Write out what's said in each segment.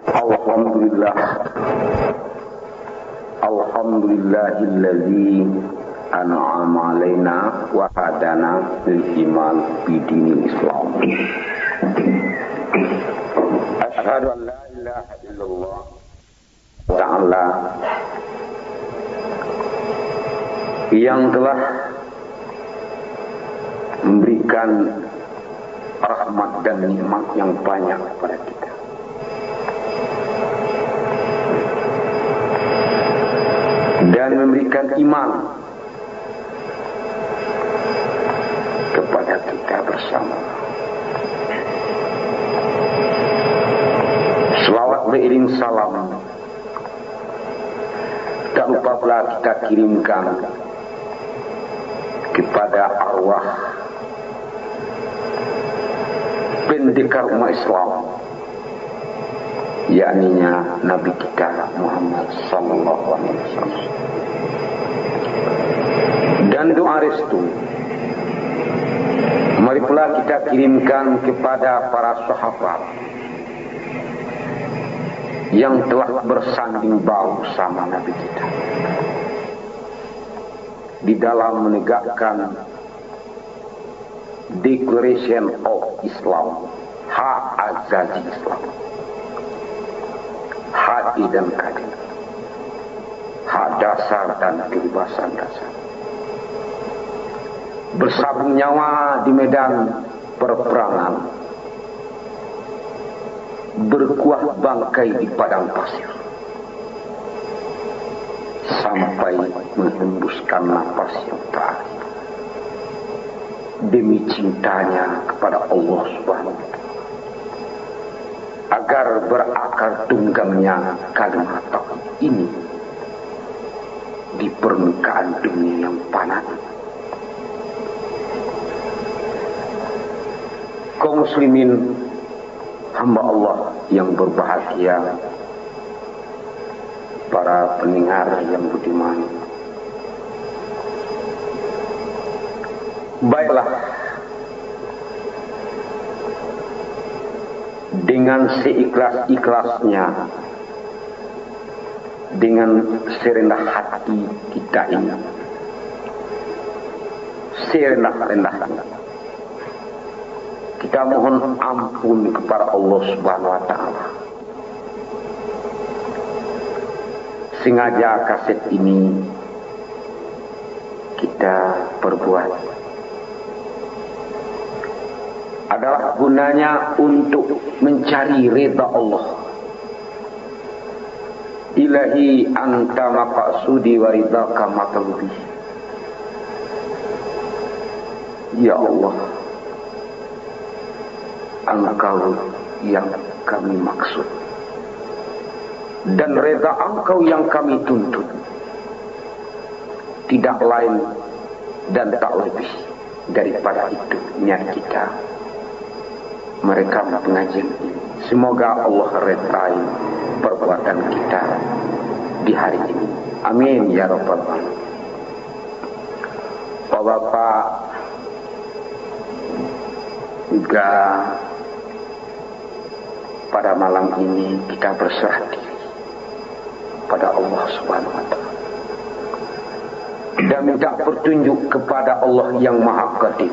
Alhamdulillah. Alhamdulillahilladzi an'ama alaina wa hadana lil iman bi dinil Islam. Asyhadu an la ilaha illallah ta'ala yang telah memberikan rahmat dan nikmat yang banyak kepada kita. Dan memberikan iman kepada kita bersama. Selawat beriring salam tak lupa pula kita kirimkan kepada arwah pendekar umat Islam, yakninya Nabi kita Muhammad sallallahu alaihi wasallam. Dan doa restu mari pula kita kirimkan kepada para sahabat yang telah bersanding bahu sama Nabi kita di dalam menegakkan Declaration of Islam, hak azazi Islam, hak dan keadilan, hak dasar dan kebebasan dasar, bersabung nyawa di medan perperangan, berkuah bangkai di padang pasir, sampai menghembuskan napas yang terakhir demi cintanya kepada Allah Subhanahu wa Ta'ala, agar berakar tunggangnya kalimat tauhid ini di permukaan dunia yang panas. Kaum muslimin hamba Allah yang berbahagia, para pendengar yang budiman, baiklah, dengan seikhlas-ikhlasnya, dengan serendah hati kita ini, serendah-rendahnya kita mohon ampun kepada Allah Subhanahu wa Ta'ala. Sengaja kaset ini kita perbuat adalah gunanya untuk mencari ridha Allah. Ilahi anta maqsudi wa ridhaka matlubi. Ya Allah, Engkau yang kami maksud dan reda Engkau yang kami tuntut, tidak lain dan tak lebih daripada itu niat kita merekam pengajian ini. Semoga Allah redai perbuatan kita di hari ini. Amin ya rabbal alamin. Bapak juga pada malam ini kita berserah diri pada Allah Subhanahu wa Ta'ala dan minta petunjuk kepada Allah yang Maha Qadir.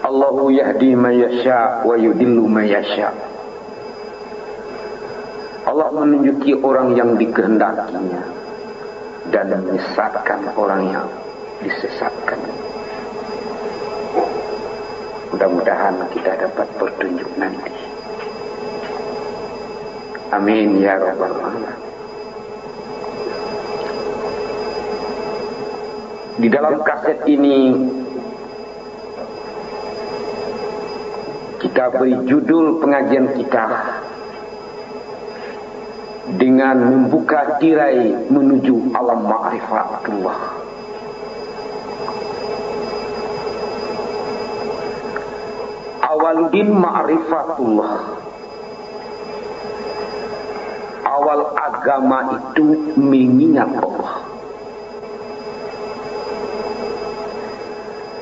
Allahu yahdi man yasha wa yudillu man yasha. Allah menunjuki orang yang dikehendakinya dan menyesatkan orang yang disesatkan. Mudah-mudahan kita dapat petunjuk nanti. Amin ya rabbal alamin. Di dalam kaset ini kita beri judul pengajian kita dengan membuka tirai menuju alam ma'rifatullah. Awaludin ma'rifatullah. Awal agama itu mengingat Allah.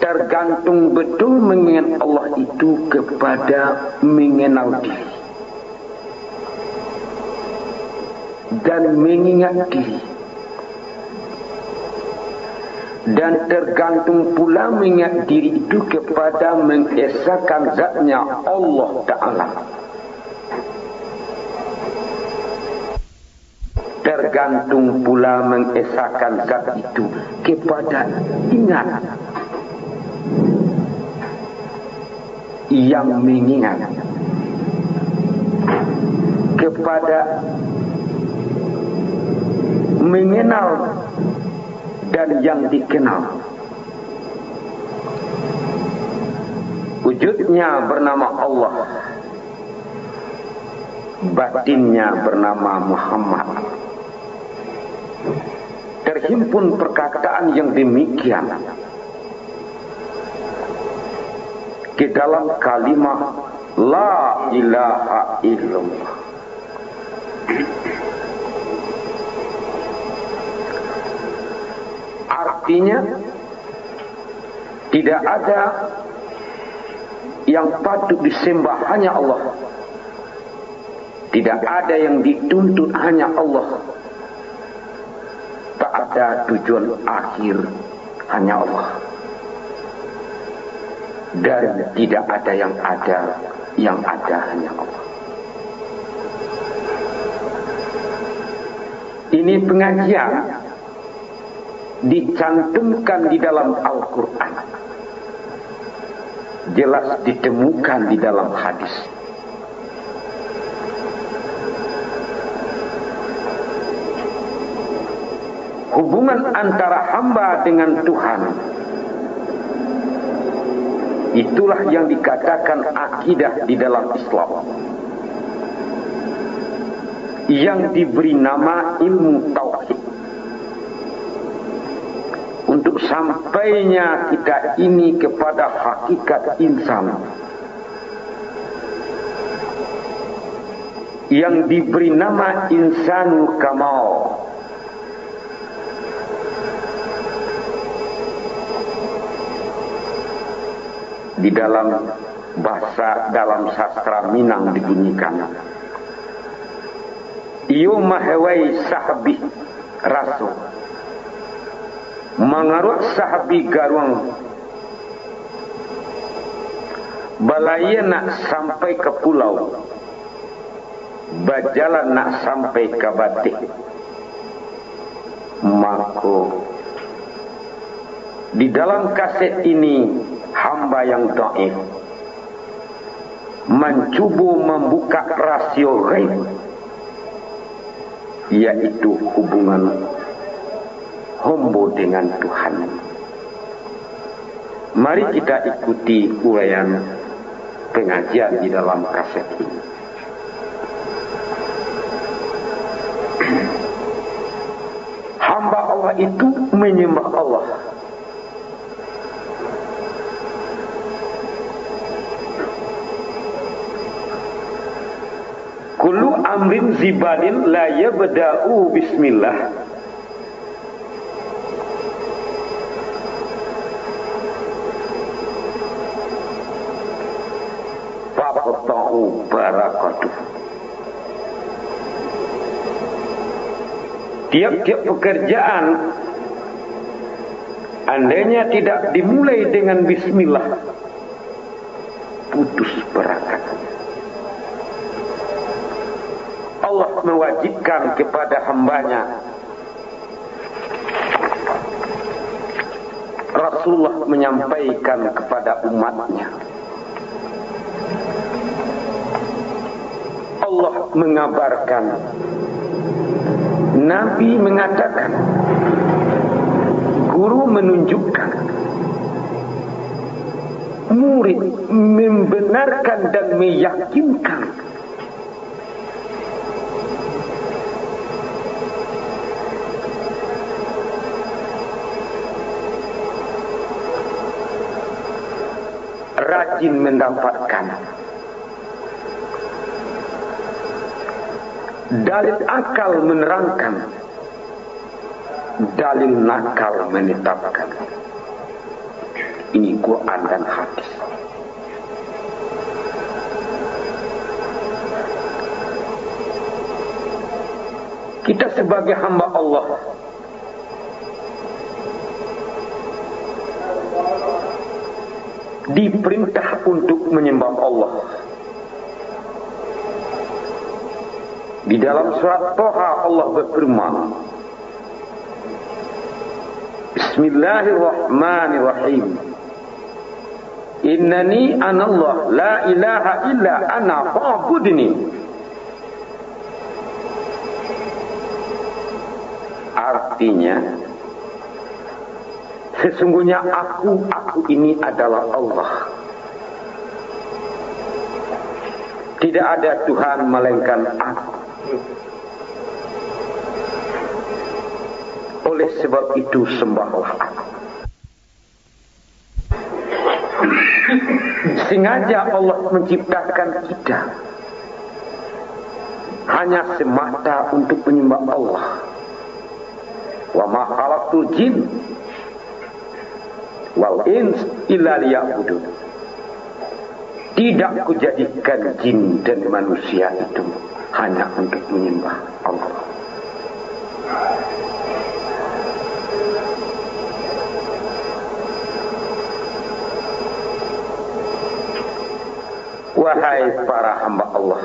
tergantung betul mengingat Allah itu kepada mengenal diri dan mengingat diri, dan tergantung pula mengingat diri itu kepada mengesahkan zatnya Allah Ta'ala. Tergantung pula mengesahkan zat itu kepada ingat yang mengingat, kepada mengenal dan yang dikenal. Wujudnya bernama Allah, batinnya bernama Muhammad. Terhimpun perkataan yang demikian ke dalam kalimat La ilaha illallah. Artinya tidak ada yang patut disembah, hanya Allah. Tidak ada yang dituntut, hanya Allah. Tak ada tujuan akhir, hanya Allah. Dan tidak ada yang ada hanya Allah. Ini pengajian dicantumkan di dalam Al-Quran, jelas ditemukan di dalam hadis. Hubungan antara hamba dengan Tuhan, itulah yang dikatakan akidah di dalam Islam, yang diberi nama ilmu tauhid. Untuk sampainya kita ini kepada hakikat insan, yang diberi nama insanul kamal, di dalam bahasa, dalam sastra Minang dibunyikan Iyo mahewai sahabi rasul mengarut sahabi garuang balaya nak sampai ke pulau, berjalan nak sampai ke batik. Maka di dalam kaset ini hamba yang dhaif mencuba membuka rasio ghaib, yaitu hubungan hamba dengan Tuhan. Mari kita ikuti uraian pengajian di dalam kaset ini. Hamba Allah itu menyembah Allah. Kullu amrin zibalin la yabda'u bismillah. Faqta'u barakatuh. Tiap-tiap pekerjaan andainya tidak dimulai dengan bismillah, putus berakatnya. Allah mewajibkan kepada hambanya, Rasulullah menyampaikan kepada umatnya, Allah mengabarkan, Nabi mengatakan, guru menunjukkan, murid membenarkan dan meyakinkan. Rajin mendapatkan dalil akal menerangkan, dalil nakal menetapkan. Ini Quran dan hadis. Kita sebagai hamba Allah diperintah untuk menyembah Allah. Di dalam surat Toha Allah berfirman, Bismillahirrahmanirrahim. Innani anallah la ilaha illa ana fa'budni. Artinya, sesungguhnya aku ini adalah Allah. Tidak ada Tuhan melainkan aku. Oleh sebab itu sembahlah aku. Sengaja Allah menciptakan kita hanya semata untuk menyembah Allah. Wa ma khalaqtul jin wal ins illa liya'budun. Tidak kujadikan jin dan manusia itu hanya untuk menyembah Allah. Wahai para hamba Allah,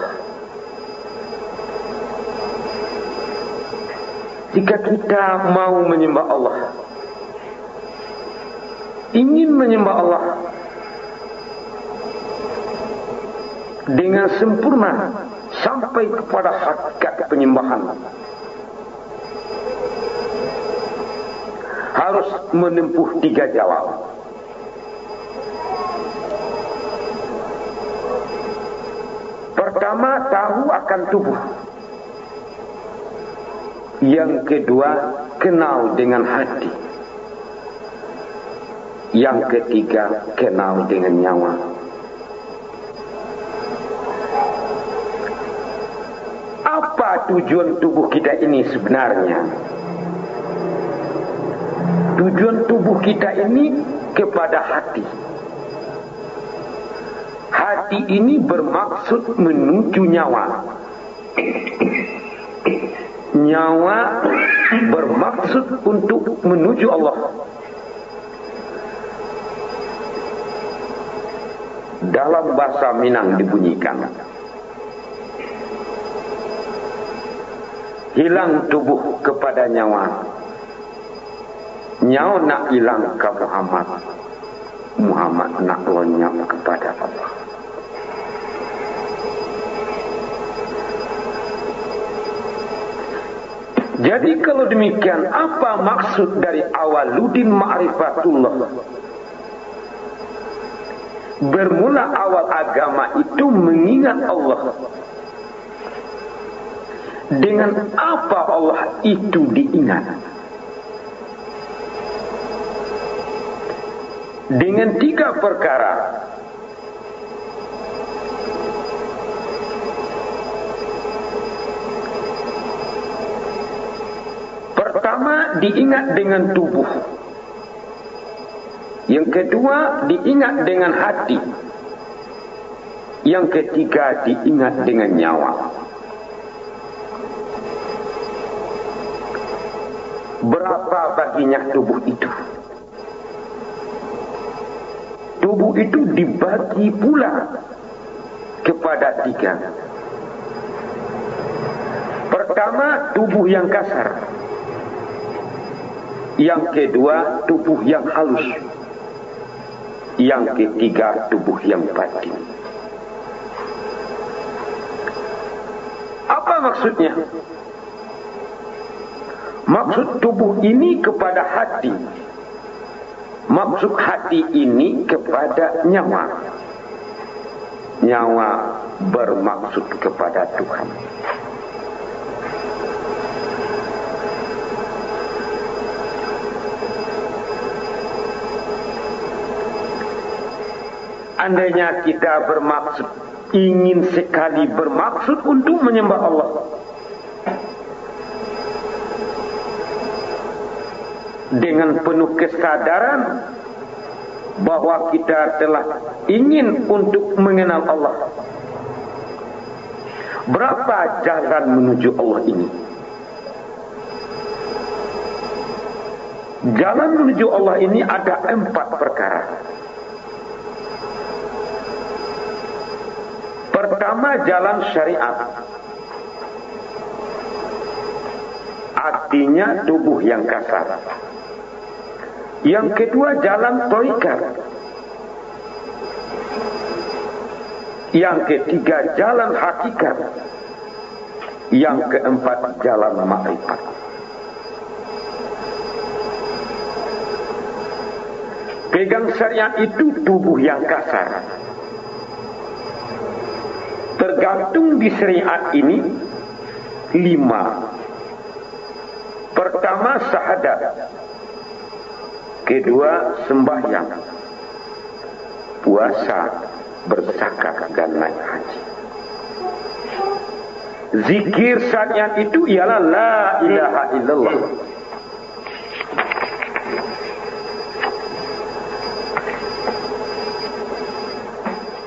jika kita mau menyembah Allah, ingin menyembah Allah dengan sempurna sampai kepada hakikat penyembahan, harus menempuh 3 jalan. Pertama, tahu akan tubuh. Yang kedua, kenal dengan hati. Yang ketiga, kenal dengan nyawa. Apa tujuan tubuh kita ini sebenarnya? Tujuan tubuh kita ini kepada hati. Hati ini bermaksud menuju nyawa. Nyawa bermaksud untuk menuju Allah. Dalam bahasa Minang dibunyikan, hilang tubuh kepada nyawa, nyawa nak hilang ke Muhammad, Muhammad nak lenyap kepada Allah. Jadi kalau demikian, apa maksud dari awaludin ma'rifatullah? Bermula awal agama itu mengingat Allah. Dengan apa Allah itu diingat? Dengan 3 perkara. Pertama, diingat dengan tubuh. Yang kedua, diingat dengan hati. Yang ketiga, diingat dengan nyawa. Berapa baginya tubuh itu? Tubuh itu dibagi pula kepada 3. Pertama, tubuh yang kasar. Yang kedua, tubuh yang halus. Yang ketiga, tubuh yang batin. Apa maksudnya? Maksud tubuh ini kepada hati. Maksud hati ini kepada nyawa. Nyawa bermaksud kepada Tuhan. Andainya kita bermaksud, ingin sekali bermaksud untuk menyembah Allah, dengan penuh kesadaran bahwa kita telah ingin untuk mengenal Allah. Berapa jalan menuju Allah ini? Jalan menuju Allah ini ada 4 perkara. Pertama, jalan syariat. Artinya tubuh yang kasar. Yang kedua, jalan thariqat. Yang ketiga, jalan hakikat. Yang keempat, jalan ma'rifat. Pegang syariat itu tubuh yang kasar. Tergantung di syariat ini 5. Pertama, syahadat. Kedua, sembahyang, puasa, berzakat, dan naik haji. Zikir syariat itu ialah la ilaha illallah.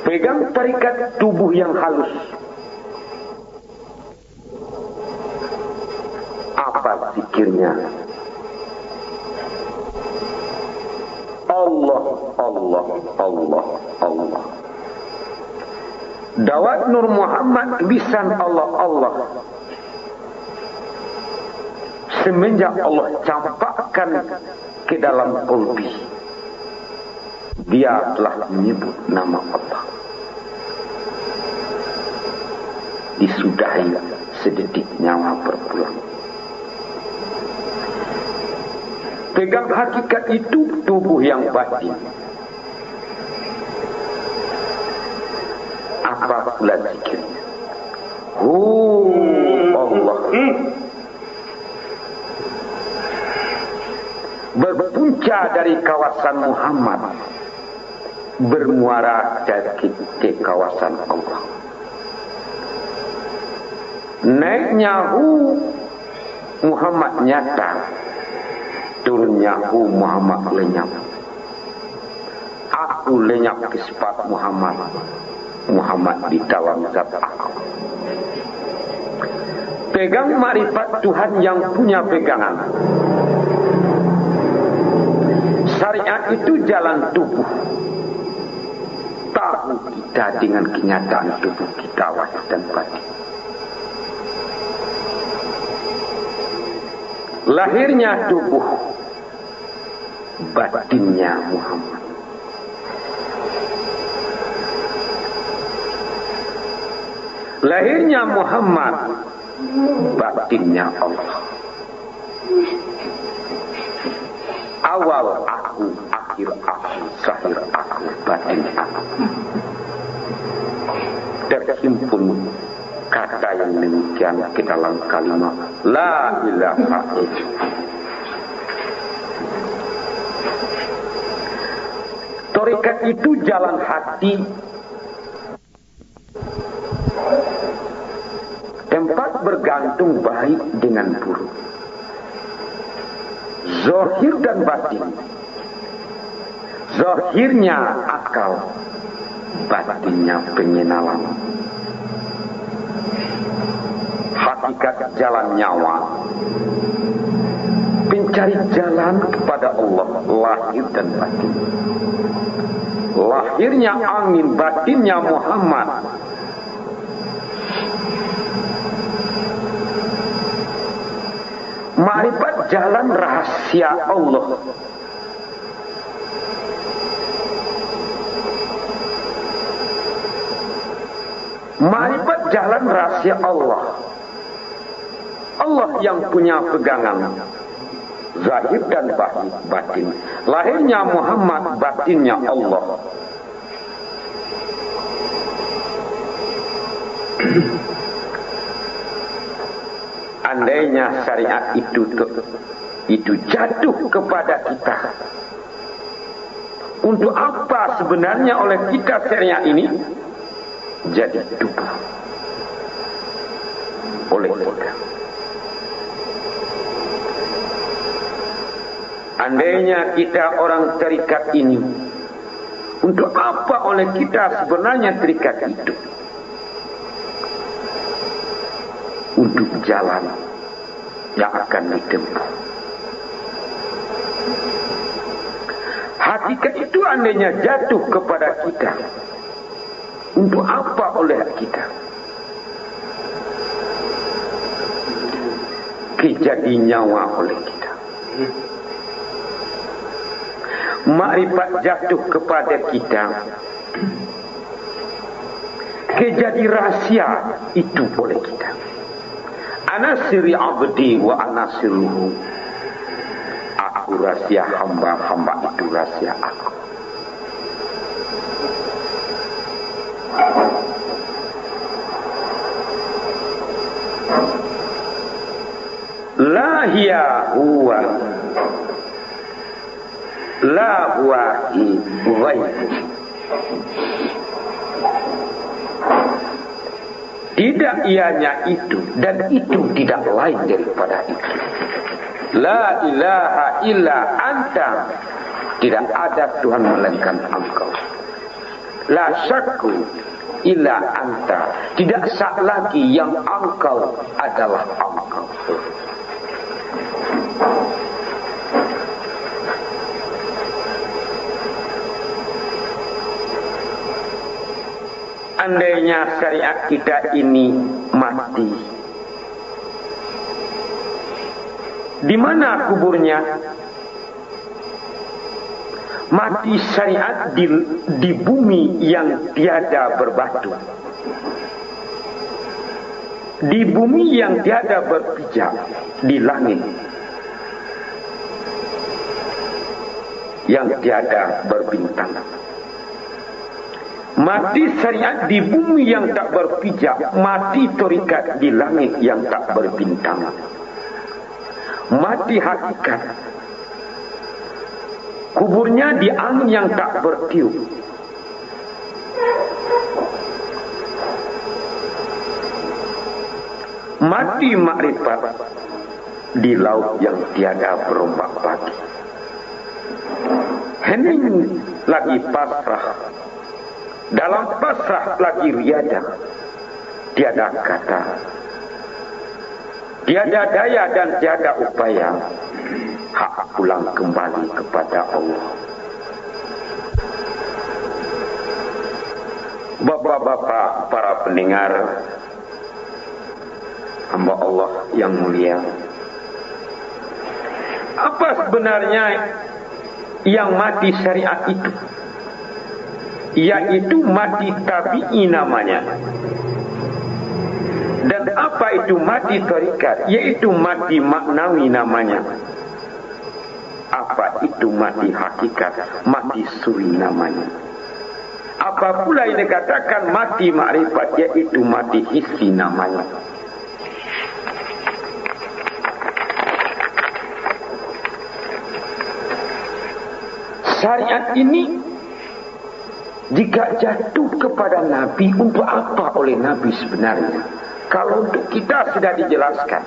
Pegang tarikat tubuh yang halus. Apa zikirnya? Allah, Allah, Allah, Allah. Dawat Nur Muhammad lisan Allah, Allah. Semenjak Allah campakkan ke dalam qalbi, dia telah menyebut nama Allah. Disudahi sedetik nyawa berpulang. Pegang hakikat itu tubuh yang batin. Apa pula zikirnya? Allah. Berpunca dari kawasan Muhammad, bermuara dari ke kawasan Allah. Naiknya Muhammad nyata, turunnya Muhammad lenyap. Aku lenyap ke sifat Muhammad, Muhammad di dalam zat aku. Pegang marifat Tuhan yang punya pegangan. Syariat itu jalan tubuh. Tahu kita dengan kenyataan tubuh kita wajib dan batin. Lahirnya tubuh, batinnya Muhammad. Lahirnya Muhammad, batinnya Allah. Awal aku, akhir aku, zahir aku, batin aku. Terhimpun kata yang demikian ke dalam kalimat la ilaha illallah. Tarekat itu jalan hati, tempat bergantung baik dengan buruk, zahir dan batin. Zahirnya akal, batinnya pengenalan. Hakikat jalan nyawa, pencari jalan kepada Allah, lahir dan batin. Lahirnya angin, batinnya Muhammad. Ma'rifat jalan rahasia Allah. Ma'rifat jalan rahasia Allah. Allah yang punya pegangan zahir dan batin. Lahirnya Muhammad, batinnya Allah. Andainya syariat itu jatuh kepada kita, untuk apa sebenarnya oleh kita syariat ini jadi tubuh oleh kita? Andainya kita orang tarikat ini Untuk apa oleh kita sebenarnya terikat itu? Untuk jalan yang akan ditempuh. Hakikat itu andainya jatuh kepada kita, untuk apa oleh kita? Jadi nyawa oleh kita. Makrifat jatuh kepada kita, jadi rahasia itu oleh kita. Ana siri abdi wa ana sirruhu. Aku rahasia hamba, hamba itu rahasia aku. La hiya huwa la huwa ghaib. Tidak ianya itu, dan itu tidak lain daripada itu. La ilaha illa anta. Tidak ada Tuhan melainkan engkau. La syakku illa anta. Tidak syak lagi yang engkau adalah engkau. Andainya syariat kita ini mati, di mana kuburnya? Mati syariat di bumi yang tiada berbatu, di bumi yang tiada berpijak, di langit yang tiada berbintang. Mati syariat di bumi yang tak berpijak, mati torikat di langit yang tak berbintang. Mati hakikat, kuburnya di angin yang tak bertiup. Mati makrifat di laut yang tiada berombak pagi. Hening lagi pasrah, dalam pasrah lagi riada, tiada kata, tiada daya dan tiada upaya, hak pulang kembali kepada Allah. Bapak-bapak, para pendengar, hamba Allah yang mulia, apa sebenarnya yang mati syariat itu? Yaitu mati tabi'i namanya. Dan apa itu mati tarikat? Yaitu mati maknawi namanya. Apa itu mati hakikat? Mati suri namanya. Apa pula yang dikatakan mati makrifat? Yaitu mati hissi namanya. Syariat ini jika jatuh kepada Nabi, untuk apa oleh Nabi sebenarnya? Kalau untuk kita sudah dijelaskan.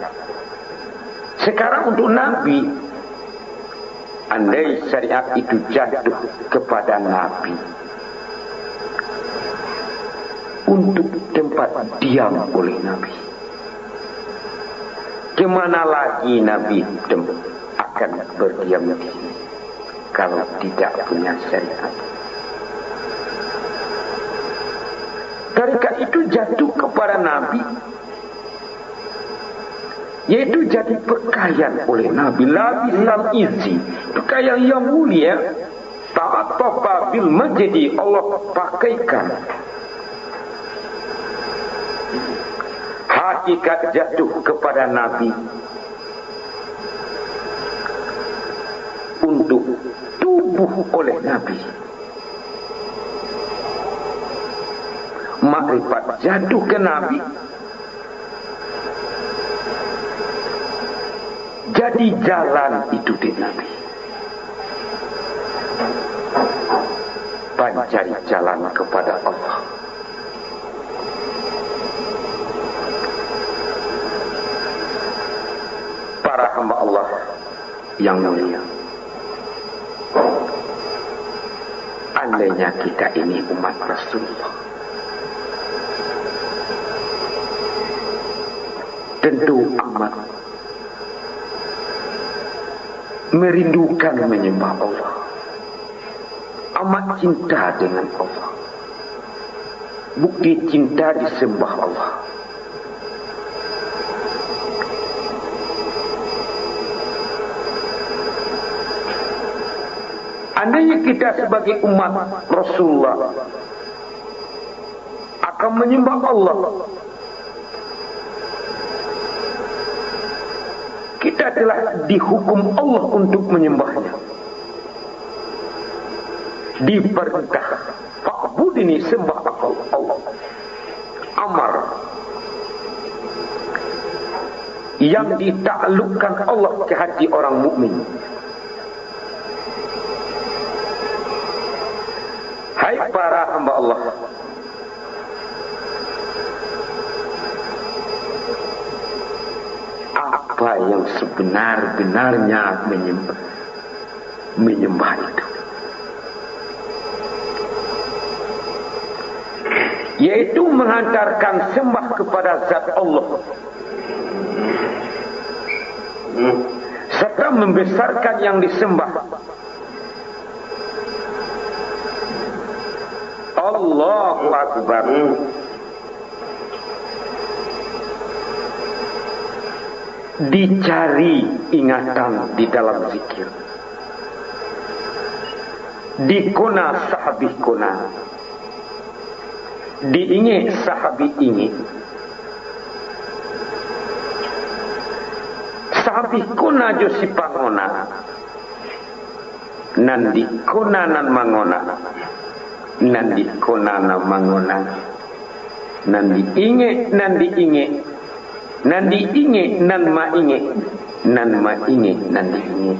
Sekarang untuk Nabi, andai syariat itu jatuh kepada Nabi, untuk tempat diam oleh Nabi, kemana lagi Nabi akan berdiam di sini kalau tidak punya syariat? Tarikat itu jatuh kepada Nabi, yaitu jadi pakaian oleh Nabi. Nabi lam izi, pakaian yang mulia. Ta'atafa bil majdi, Allah pakaikan. Hakikat jatuh kepada Nabi untuk tubuh oleh Nabi. Makrifat jatuh ke Nabi, jadi jalan itu di Nabi. Mencari jalan kepada Allah. Para hamba Allah yang mulia, seandainya kita ini umat Rasulullah, tentu amat merindukan menyembah Allah, amat cinta dengan Allah. Bukti cinta disembah Allah. Andainya kita sebagai umat Rasulullah akan menyembah Allah, kita telah dihukum Allah untuk menyembahnya. Diperintah, fa'budini, sembah Allah. Amar yang ditaklukkan Allah ke hati orang mukmin. Hai para hamba Allah, apa yang sebenar-benarnya menyembah itu, yaitu menghantarkan sembah kepada zat Allah serta membesarkan yang disembah. Allahu Akbar. Dicari ingatan di dalam zikir, dikona sahabih kona, diinge sahabi inge, sahabih kona josi pangona, nandi kona nan mangona, nandi kona nan mangona, nandi inge, nandi inge, nandi inge, nan ma inge, nan ma inge, nandi inge.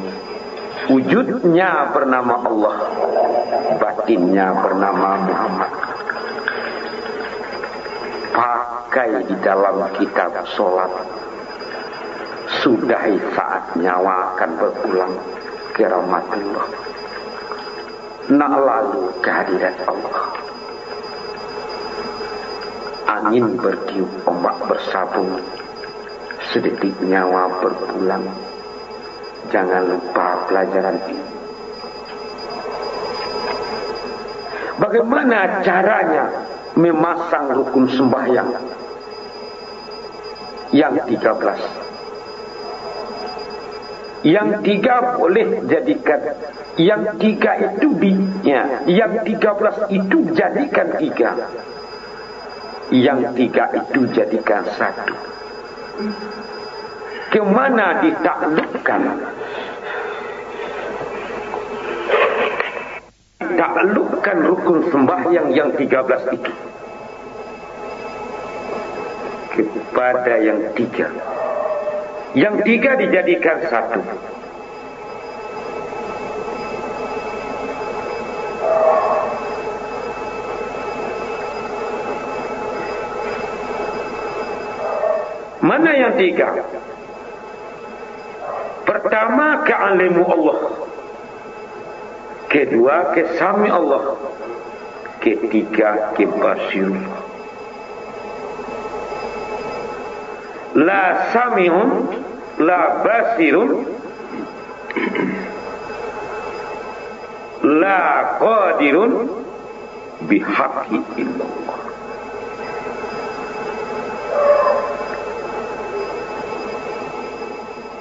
Wujudnya bernama Allah, batinnya bernama Muhammad. Pakai di dalam kitab sholat. Sudahi saat nyawa akan berpulang ke rahmatullah. Nak lalu kehadirat Allah. Angin bertiup, ombak bersabung, sedetik nyawa berpulang. Jangan lupa pelajaran ini. Bagaimana caranya memasang rukun sembahyang yang 13? Yang 3 boleh jadikan, yang 3 itu yang 13 itu jadikan 3, yang 3 itu jadikan 1. Kemana ditaklukkan? Taklukkan rukun sembahyang yang 13 itu kepada yang 3. Yang 3 dijadikan 1. Mana yang 3? Pertama, ke'alimu Allah. Kedua, kesami Allah. Ketiga, kebasirullah. La samihun, la basirun, la qadirun, bihaqi illallah.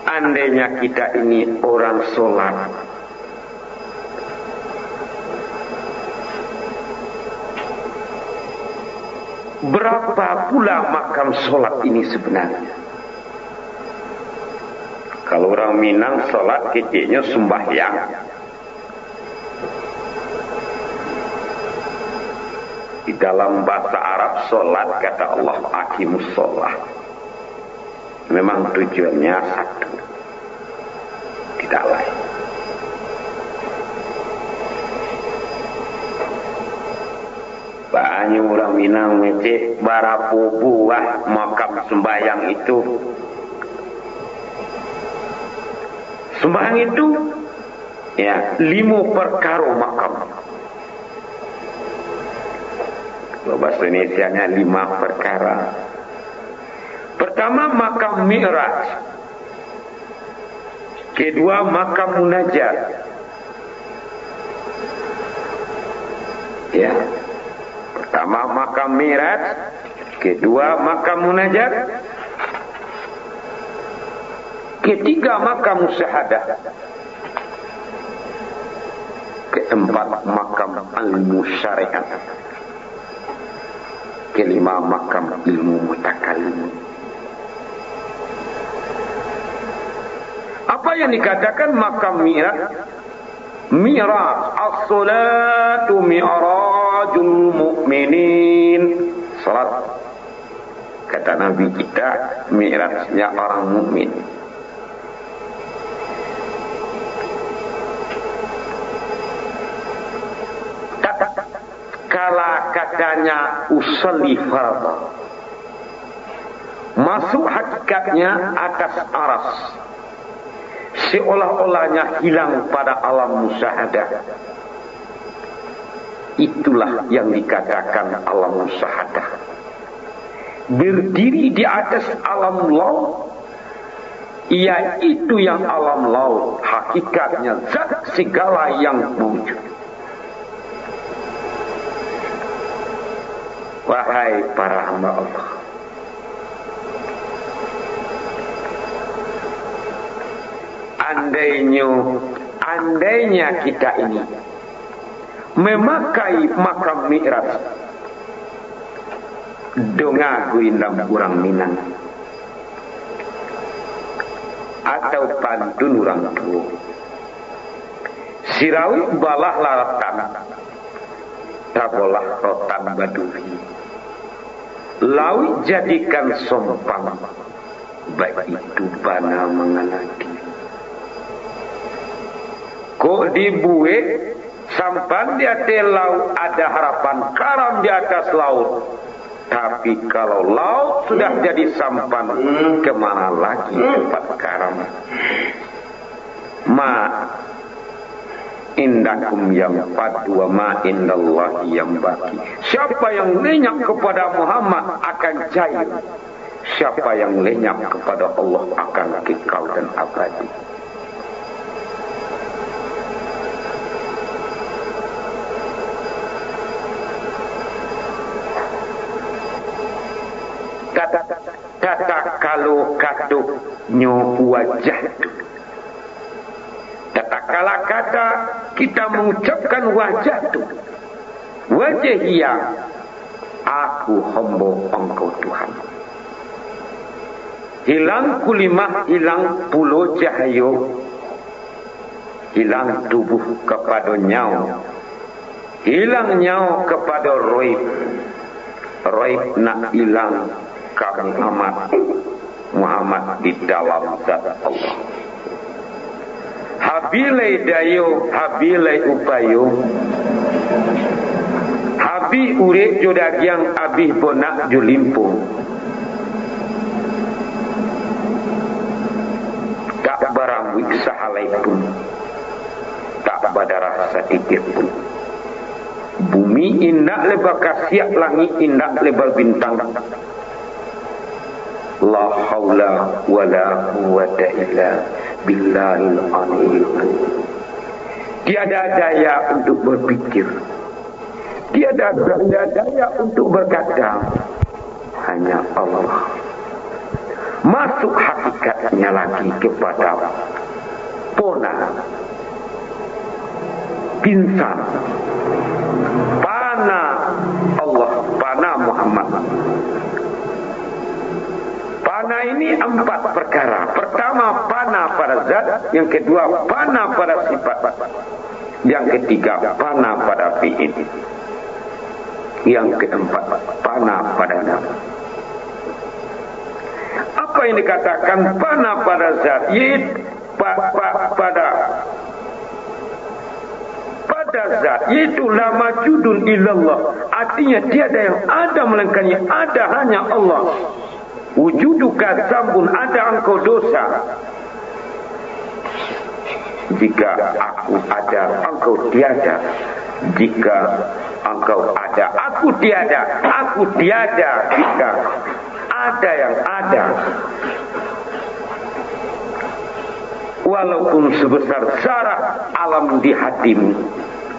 Andainya kita ini orang sholat, berapa pula makam sholat ini sebenarnya? Kalau orang Minang sholat kecilnya sembahyang. Di dalam bahasa Arab sholat kata Allah aqimus sholat. Memang tujuannya satu, tidak lain. Banyak orang Minang mecek barapu buah makam sembahyang itu. Sembahyang itu ya 5 perkara makam. Bahasa Indonesianya 5 perkara. Pertama, makam Mi'raj. Kedua, makam munajat. Ya. Pertama, makam Mi'raj. Kedua, makam munajat. Ketiga, makam musyahadah. Keempat, makam ilmu syariat. Kelima, makam ilmu mutakallim. Apa yang dikatakan makam Mi'raj? Mi'raj, as-salatu mi'rajul mu'minin. Salat, kata Nabi kita, mi'rajnya orang mukmin. Kala katanya usolli fardhu, masuk hakikatnya atas aras, seolah-olahnya hilang pada alam musyahadah. Itulah yang dikatakan alam musyahadah. Berdiri di atas alam laut, yaitu yang alam laut, hakikatnya zat segala yang wujud. Wahai para hamba Allah, andainya kita ini memakai makam Mi'raj, dongagu indam urang Minang, atau pantun urang tua, sirawi balah laratan, tabolah rotan baduri, lawi jadikan sompang, baik itu bana menganaki. Kok dibuat sampan di atas laut, ada harapan karam di atas laut. Tapi kalau laut sudah jadi sampan, kemana lagi tempat karam? Ma indakum yang padu ma indallahi yang baki. Siapa yang lenyap kepada Muhammad akan cair. Siapa yang lenyap kepada Allah akan kekal dan abadi. Kata kalau katuk nyo wajah tu. Kala kata kita mengucapkan wajah tu, wajah yang aku hamba engkau Tuhan. Hilang kulimah, hilang pulau cahayo, hilang tubuh kepada nyawa, hilang nyawa kepada roib. Roib nak hilang kami Muhammad di dalam zat Allah. Habilai dayo, habilai upayo, habi urek jodagiang abih bonak julimpung. Tak barang wiksa halai pun, tak pada rasa titik pun. Bumi indak lebah kasiak, langit indak lebah bintang. La haula wa la quwwata illa billahil aliyyil azim. Tiada daya untuk berpikir, tiada daya untuk berkata, hanya Allah. Masuk hakikatnya lagi kepada pona, pinsan, pana Allah, pana Muhammad. Pana ini 4 perkara. Pertama, pana pada zat. Yang kedua, pana pada sifat. Yang ketiga, pana pada fi'il. Yang keempat, pana pada nama. Apa yang dikatakan pana pada zat? Yaitu pada zat, yaitu la majudun illallah. Artinya tiada yang ada melainkan yang ada hanya Allah. Wujuduka zambun, ada engkau dosa. Jika aku ada, engkau tiada. Jika engkau ada, aku tiada, kita ada yang ada. Walaupun sebesar zarah alam di hatimu,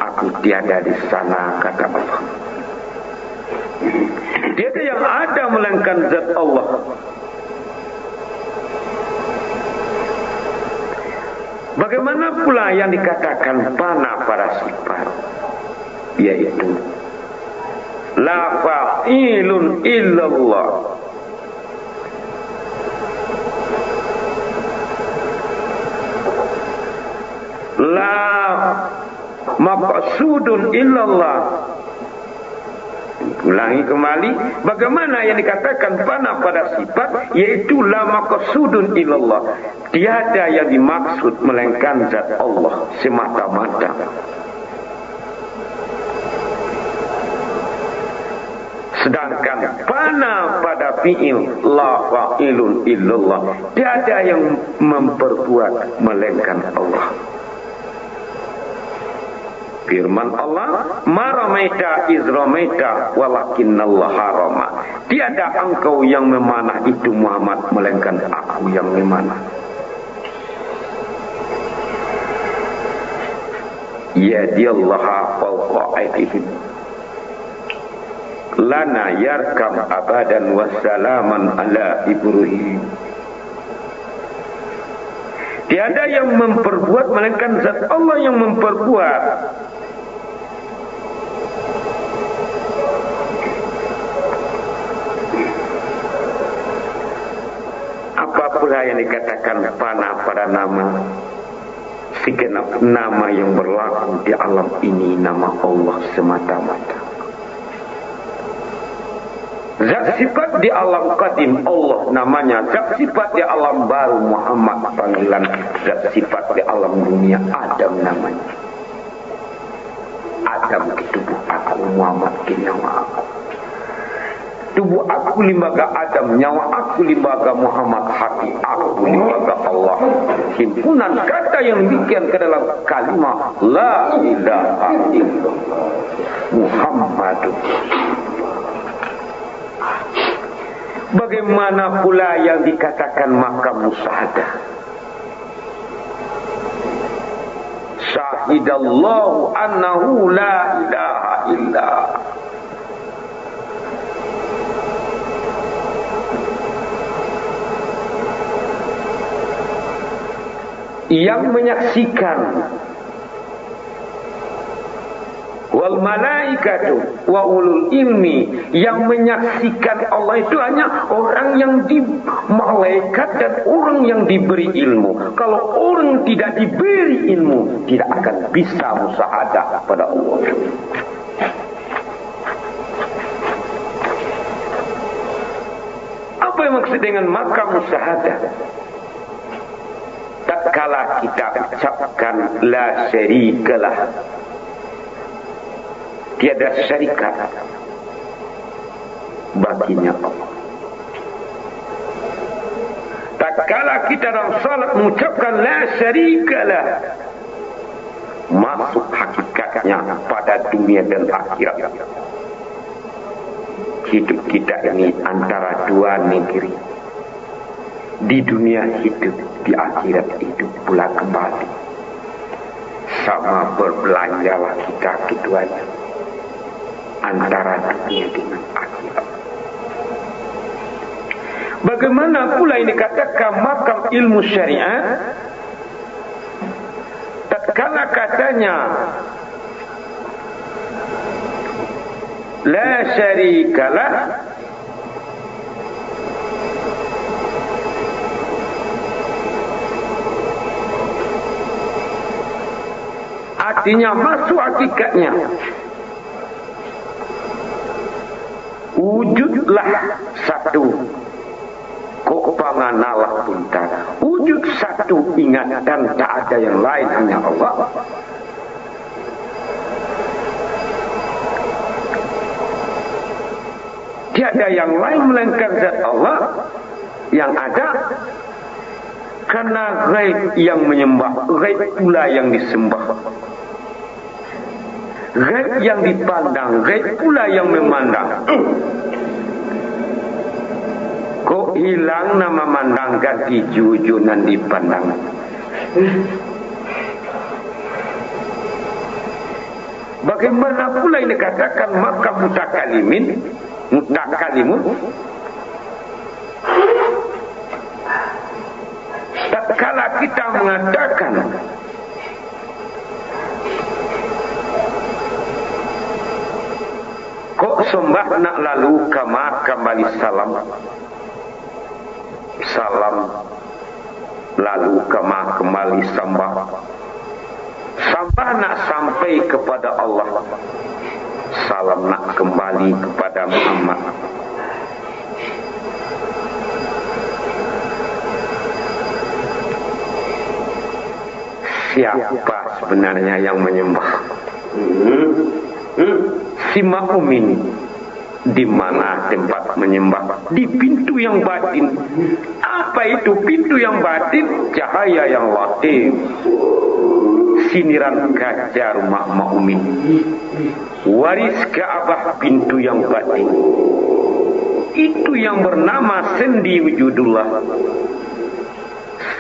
aku tiada di sana, kata Allah. Tiada yang ada melainkan zat Allah. Bagaimana pula yang dikatakan fana pada sifat, yaitu la fa'ilun illallah, la maqsudun illallah. Ulangi kembali, bagaimana yang dikatakan fana pada sifat, yaitu la maqsudun illallah, tiada yang dimaksud melainkan zat Allah semata-mata. Sedangkan fana pada fi'il, la fa'ilun illallah, tiada yang memperbuat melainkan Allah. Firman Allah, ma ramaita iz ramaita walakinnallaha harama. Tiada engkau yang memanah itu Muhammad, melainkan aku yang memanah. Ya diallaha fawqa aydihim lana yarkam abadan wassalaman ala Ibrahim. Tiada yang memperbuat melainkan zat Allah yang memperbuat. Apa pula yang dikatakan fana pada nama, segenap nama yang berlaku di alam ini nama Allah semata-mata. Zat sifat di alam qadim Allah namanya, zat sifat di alam baru Muhammad panggilan, zat sifat di alam dunia Adam namanya. Adam ke tubuh aku, Muhammad ke nyawa aku. Tubuh aku limbaga Adam, nyawa aku limbaga Muhammad, hati aku limbaga Allah. Himpunan kata yang demikian ke dalam kalimat la ilaha illallah Muhammadur. Bagaimana pula yang dikatakan makam musyahadah? Syahidallahu annahu la ilaha illa. Yang menyaksikan, wal malaikatu wa ulul ilmi, yang menyaksikan Allah itu hanya orang yang di malaikat dan orang yang diberi ilmu. Kalau orang tidak diberi ilmu, tidak akan bisa musyahadah pada Allah. Apa yang maksud dengan makam musyahadah? Tatkala kita ucapkan la syarikalah, tiada syarikat baginya Allah. Tatkala kita dalam salat mengucapkan la syarikalah, masuk hakikatnya pada dunia dan akhirat. Hidup kita ini antara dua negeri. Di dunia hidup, di akhirat hidup pula kembali. Sama berbelanjalah kita keduanya, antara dunia dengan akhirat. Bagaimana pula ini dikatakan makam ilmu syariat? Tatkala katanya la syarikalah, artinya masuk hakikatnya, wujudlah satu, kopangan Allah punta, wujud satu, ingatan tak ada yang lain, hanya Allah. Tiada yang lain melainkan zat Allah yang ada. Karena ghaib yang menyembah, ghaib pula yang disembah. Ghaib yang dipandang, ghaib pula yang memandang. Kok hilang nama mandang ganti jujunan dipandang. Bagaimana pula ini katakan maka mutakalimun. Tatkala kita mengatakan kok sembah nak lalu kembali salam lalu kembali sembah nak sampai kepada Allah, salam nak kembali kepada Muhammad. Siapa sebenarnya yang menyembah? Si Ma'umin. Di mana tempat menyembah? Di pintu yang batin. Apa itu pintu yang batin? Cahaya yang latif, siniran kaca rumah Ma'umin, waris Ka'bah pintu yang batin. Itu yang bernama Sendi Wujudullah,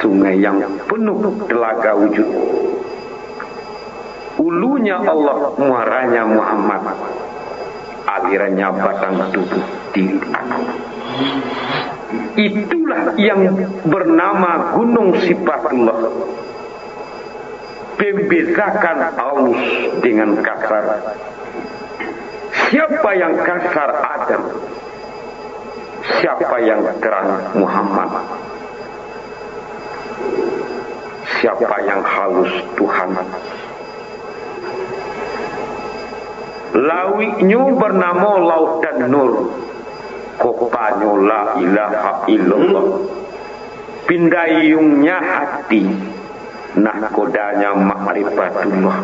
sungai yang penuh telaga wujud. Ulunya Allah, muaranya Muhammad, alirannya batang tubuh diri aku. Itulah yang bernama Gunung Sifatullah, membedakan halus dengan kasar. Siapa yang kasar Adam, siapa yang terang Muhammad, siapa yang halus Tuhan. Lawinya bernama laut dan nur, kopanya la ilaha illallah, pindayungnya hati, nahkodanya ma'rifatullah,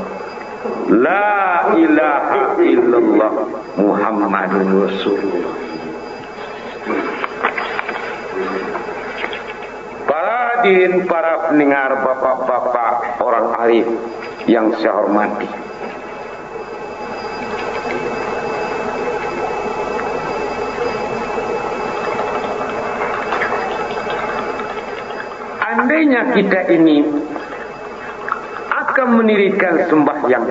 la ilaha illallah Muhammadun Rasulullah. Para hadirin, para pendengar, bapak-bapak, orang arif yang saya hormati, andainya kita ini akan mendirikan sembahyang,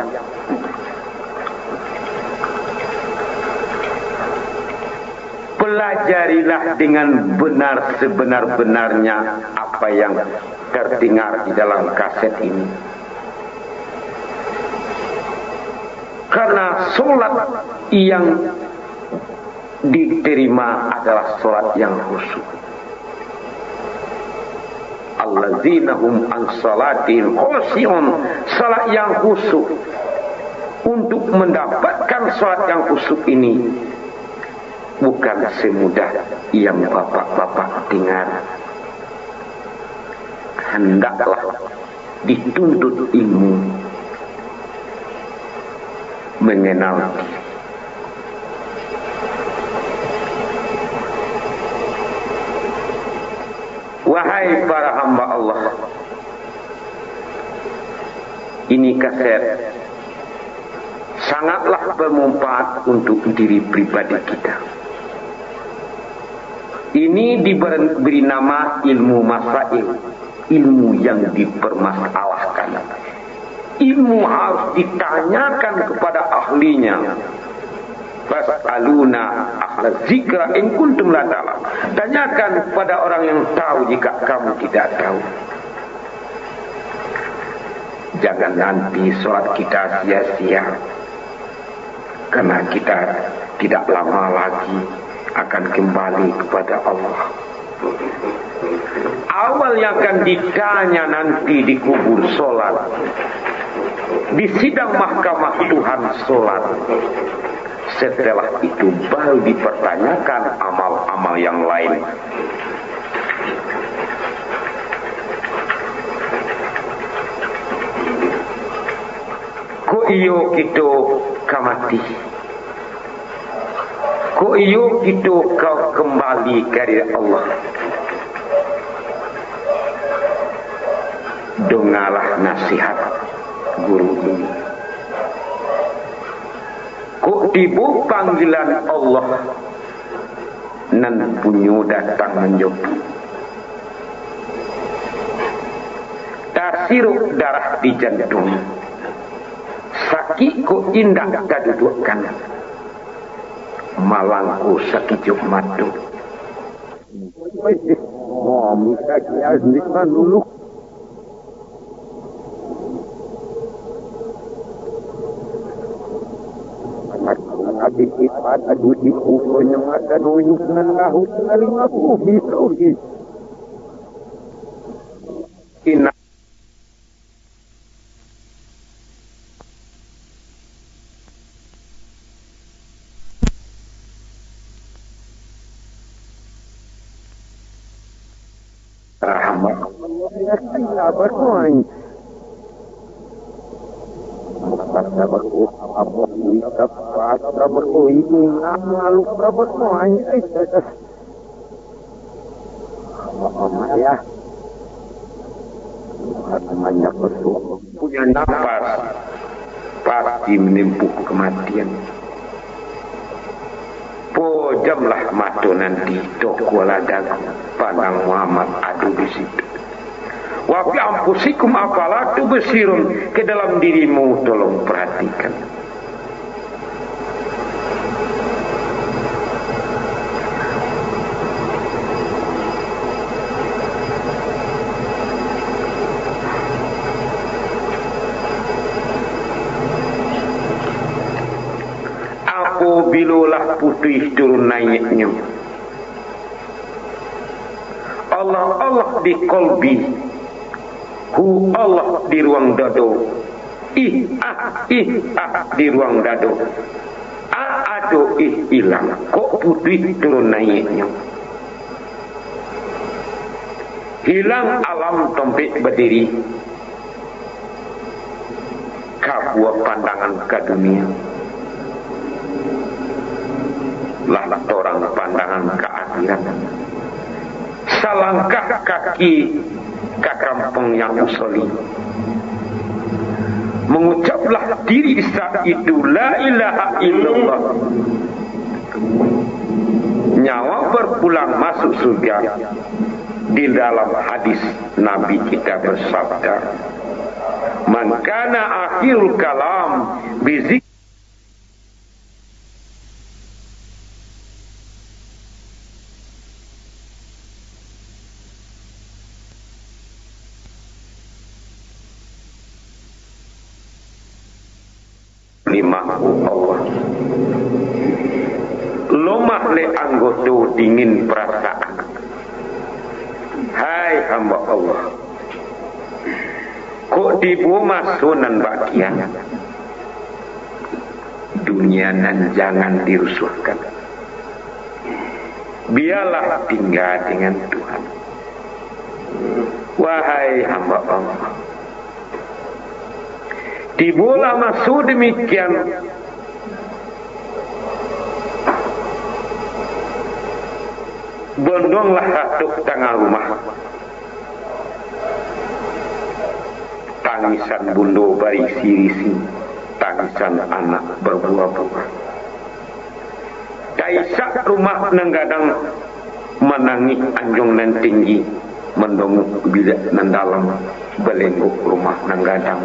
pelajarilah dengan benar sebenar-benarnya apa yang terdengar di dalam kaset ini. Karena solat yang diterima adalah solat yang khusyuk. Allazina hum an salatihim khushi'un, salat yang khusyuk. Untuk mendapatkan salat yang khusyuk ini bukan semudah yang bapak-bapak dengar. Hendaklah dituntut ilmu, mengenal diri. Wahai para hamba Allah, ini kaset sangatlah bermanfaat untuk diri pribadi kita. Ini diberi nama ilmu masail, ilmu yang dipermasalahkan. Ilmu harus ditanyakan kepada ahlinya. Fas'aluna ahla zikra in kuntum la ta'lam. Tanyakan kepada orang yang tahu jika kamu tidak tahu. Jangan nanti sholat kita sia-sia, karena kita tidak lama lagi akan kembali kepada Allah. Awal yang akan ditanya nanti di kubur sholat, di sidang mahkamah Tuhan sholat. Setelah itu baru dipertanyakan amal-amal yang lain. Ko iyo kita kamati, ko iyo kita kau kembali kepada Allah. Dengarlah nasihat guru ini. Kok tibu panggilan Allah nan punyo datang menjemput. Tersirup darah di jantung. Sakit kok indah kadudukkan. Malangku sakit matu. Bisa kiaskan dulu. Adik-adik aduh di kukunya mata nuyuk nan lahut ngaling aku bisa ina rahmat Allah berdoa sabar apa kita sabar ini lalu sabar ya banyak bersyukur punya nafas pasti menempuh kematian. Pojamlah mata nanti toko ladang pandang Muhammad adu di situ. Wa fi anfusikum afala tubsirun, ke dalam dirimu tolong perhatikan. Bilulah putih turun naiknya Allah di kolbi, hu Allah di ruang dado, ih di ruang dado, ado hilang, kok putih turun naiknya. Hilang alam tempat berdiri, kabuah pandangan ke dunia. Lah orang pandangan ke akhirat. Salangkah kaki ke kampung yang usoli. Mengucaplah diri saat itu la ilaha illallah. Nyawa berpulang masuk surga. Di dalam hadis Nabi kita bersabda, man kana akhirul kalam bizik Allah. Lomah le anggota dingin perasaan. Hai hamba Allah, kok dibuat sunan bagian dunia nan jangan dirusuhkan. Biarlah tinggal dengan Tuhan. Wahai hamba Allah, tibulah masuk demikian, bondonglah hatuk tengah rumah. Tangisan bundo bari sirisi, tangisan anak berbuah-buah. Daisak rumah nenggadang menangis anjong nan tinggi, mendonguk bidak nan dalam, belengguk rumah nenggadang.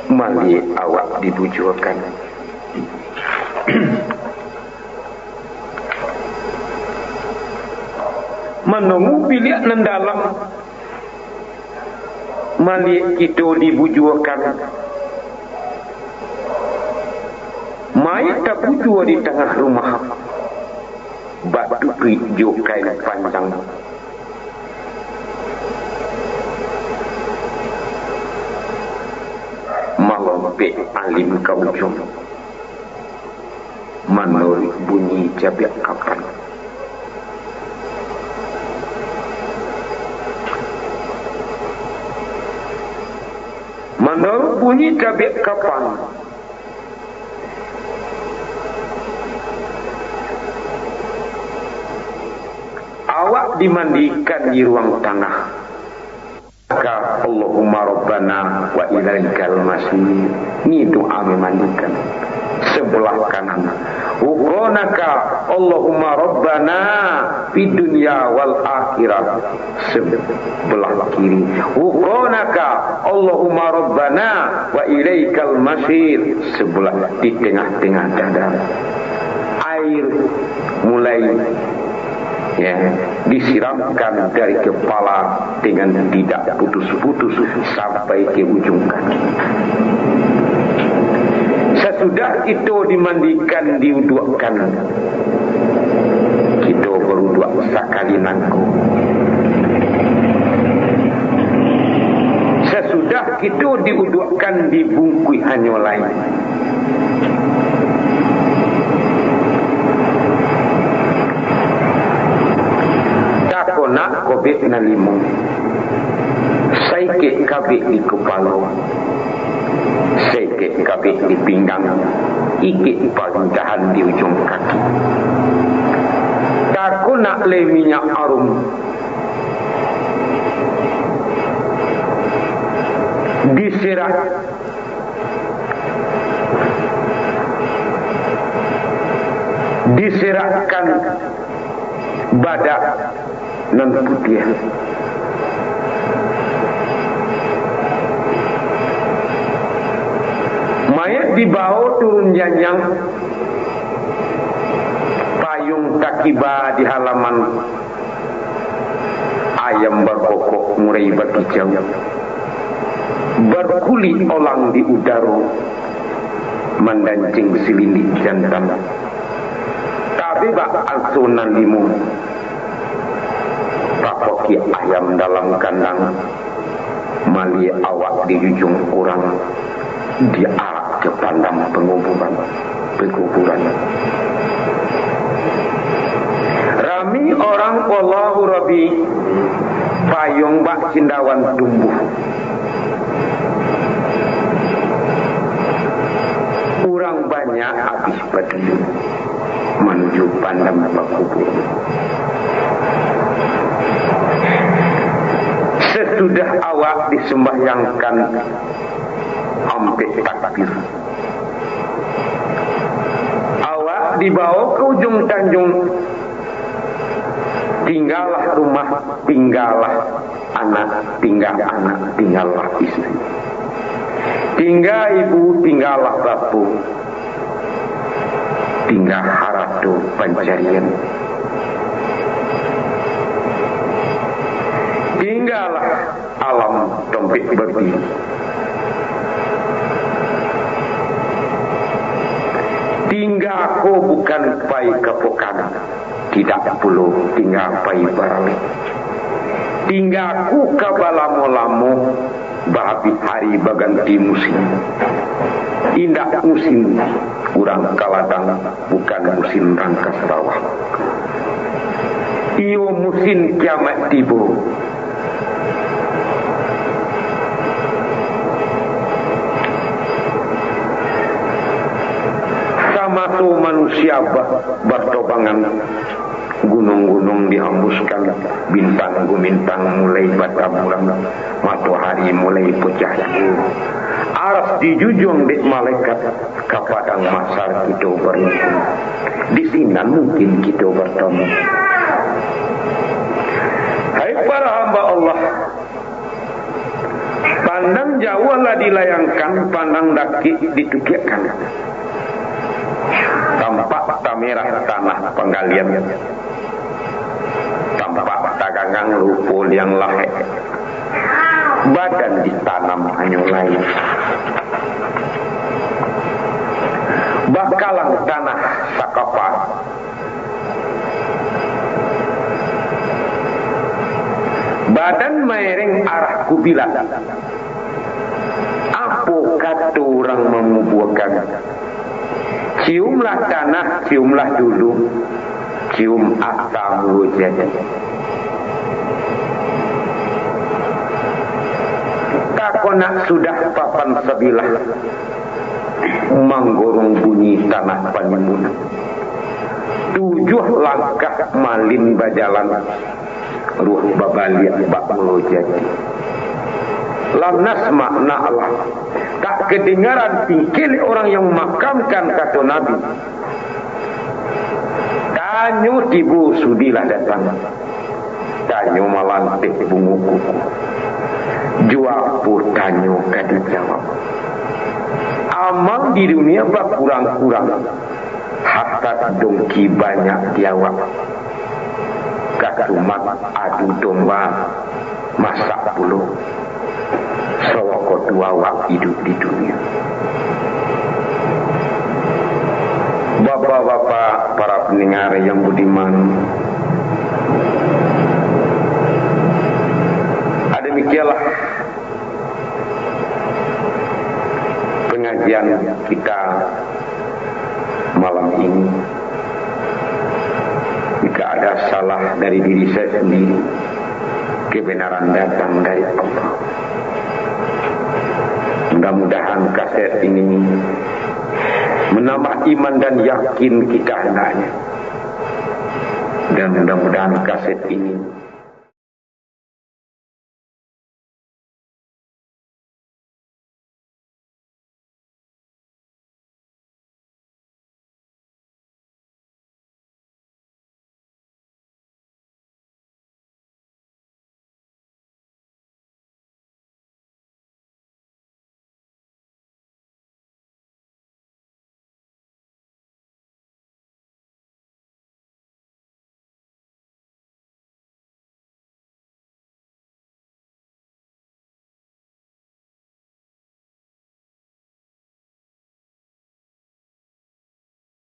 Mali awak dibujurkan. Menunggu bilik nan dalam, mali itu dibujurkan. Mai tak bujur di tengah rumah, batu hijau kain panjang. Malompe alim kaujung, manur bunyi jabak kapan. Manur bunyi jabak kapan. Awak dimandikan di ruang tengah. Allahumma rabbana wa ilaikal masir. Ni doa memandikan. Sebelah kanan, Uqronaka Allahumma Rabbana fid dunya wal akhirah. Sebelah kiri, Uqronaka Allahumma Rabbana wa ilaikal masir. Sebelah di tengah-tengah dada. Air mulai disiramkan dari kepala dengan tidak putus-putus sampai ke ujung kaki. Sesudah itu dimandikan, diuduakan, kita beruduak sekali nangku. Sesudah itu diuduakan, dibungkui hanyolai. Tak nak kobek na limong, saikit kabik di kepala, sekit kabik di pinggang, ikit paling tahan di ujung kaki. Aku nak le minyak arum, diserahkan badak nan putih. Mayat dibawa turun janjang, payung takiba di halaman, ayam berkokok murai berkicau, berkulit olang di udara, mendancing silindik jantan. Tapi bak alsunan limu, pakoki ayam dalam kandang, mali awak di ujung orang, diarak ke pandang penguburan. Rami orang wallahu rabbi, payung bak cindawan tumbuh. Orang banyak habis berdiri menuju pandang kubur. Sesudah awak disembahyangkan sampai takbir, awak dibawa ke ujung tanjung. Tinggallah rumah, tinggallah anak, tinggallah istri, tinggal ibu, tinggallah bapu, tinggal haratu pencarian, tinggallah alam dompet berdiri. Tinggal aku bukan pai kepokan, tidak perlu tinggal pai baralik. Tinggal aku kabalamu-lamu, bahabi hari baganti musim. Indah musim urang kaladang, bukan musim rangka Sarawak. Iyo musim kiamat tiba. Sama tu manusia bertobangan, gunung-gunung dihembuskan, bintang-bintang mulai bertaburan, matahari mulai pecah. Aras dijujung di malaikat, kepadang masar kita berhimpun. Di sini mungkin kita bertemu. Hai para hamba Allah, pandang jauh lah dilayangkan, pandang daki ditukirkan. Tampak tamerah tanah penggalian, tampak tagangang lupul yang lahir, badan ditanam hanyulai, bakalang tanah sakapa, badan mereng arah kubilat. Apa kata orang membuahkan? Ciumlah tanah, ciumlah dulu, cium asamu jadi. Tak nak sudah papan sebilah, menggorong bunyi tanah panimun. 7 langkah malin bajalan, ruh babaliak bak jadi. Lamnas makna Allah. tak kedengaran tingkil orang yang memakamkan kata Nabi. Tanyo tibu sudilah datang. Tanyo malantik bungu kuku. Jua pur tanyo kadi jawab. Amal di dunia bak kurang-kurang. Hatta dongki banyak diawak. Katumat adu domba masak puluh. Sewaktu dua wak hidup di dunia. Bapak-bapak, para pendengar yang budiman, demikianlah pengajian kita malam ini. Jika ada salah dari diri saya sendiri, kebenaran datang dari Allah. Mudah-mudahan kaset ini menambah iman dan yakin kita hendaknya. Dan mudah-mudahan kaset ini